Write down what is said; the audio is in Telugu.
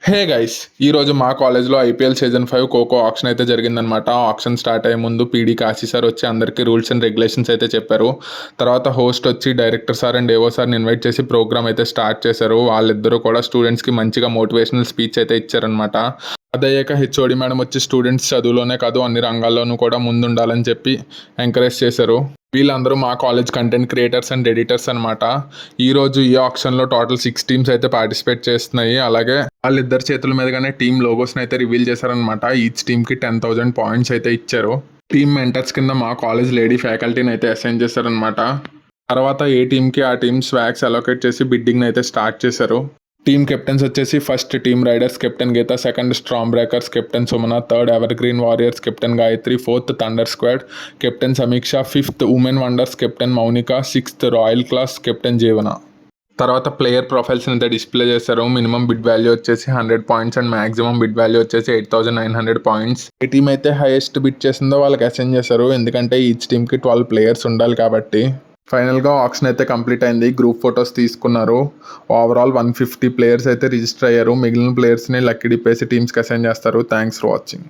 Hey guys! ఈరోజు మా కాలేజ్‌లో ఐపీఎల్ సీజన్ 5 ఖోఖో ఆక్షన్ అయితే జరిగిందనమాట. ఆక్షన్ స్టార్ట్ అయ్యే ముందు పీడీ కాశీ సార్ వచ్చి అందరికీ రూల్స్ అండ్ రెగ్యులేషన్స్ అయితే చెప్పారు. తర్వాత హోస్ట్ వచ్చి డైరెక్టర్ సార్ అండ్ ఏవో సార్‌ని ఇన్వైట్ చేసి ప్రోగ్రామ్ అయితే స్టార్ట్ చేశారు. వాళ్ళిద్దరూ కూడా స్టూడెంట్స్‌కి మంచిగా మోటివేషనల్ స్పీచ్ అయితే ఇచ్చారనమాట. అదయ్యాక హెచ్ఓడి మేడం వచ్చి స్టూడెంట్స్ చదువులోనే కాదు అన్ని రంగాల్లోనూ కూడా ముందుండాలని చెప్పి ఎంకరేజ్ చేశారు. వీళ్ళందరూ మా college content creators and editors అనమాట. ఈరోజు ఈ ఆక్షన్‌లో టోటల్ 6 టీమ్స్ అయితే పార్టిసిపేట్ చేస్తున్నాయి. అలాగే వాళ్ళిద్దరి చేతుల మీదుగానే టీమ్ లోగోస్‌ని అయితే రివీల్ చేశారనమాట. ఈచ్ టీమ్‌కి 10,000 పాయింట్స్ అయితే ఇచ్చారు. టీమ్ మెంటర్స్ కింద మా కాలేజ్ లేడీ ఫ్యాకల్టీని అయితే అసైన్ చేశారనమాట. తర్వాత ఏ టీమ్‌కి ఆ టీమ్ స్వాగ్స్ అలొకేట్ చేసి బిడ్డింగ్‌ని అయితే స్టార్ట్ చేశారు. టీమ్ కెప్టెన్స్ వచ్చేసి first team riders captain Geetha, second storm breakers captain Sumana, third evergreen warriors captain Gayathri, fourth thunder squad captain Sameeksha, fifth women wonders captain Mounika, sixth royal class captain Jeevana. తర్వాత ప్లేయర్ ప్రొఫైల్స్ అయితే డిస్ప్లే చేశారు. మినిమం బిడ్ వాల్యూ వచ్చేసి 100 points and maximum bid value వచ్చేసి 8,900 పాయింట్స్. ఏ టీమ్ అయితే హైయెస్ట్ బిడ్ చేసిందో వాళ్ళకి అసైన్ చేశారు. ఎందుకంటే ఈచ్ టీమ్కి 12 ప్లేయర్స్ ఉండాలి కాబట్టి. ఫైనల్గా ఆక్షన్ అయితే కంప్లీట్ అయింది. గ్రూప్ ఫొటోస్ తీసుకున్నారు. ఓవరాల్ 150 ప్లేయర్స్ అయితే రిజిస్టర్ అయ్యారు. మిగిలిన ప్లేయర్స్ని లక్కీ డిప్పేసి టీమ్స్కి అసైన్ చేస్తారు. Thanks for watching.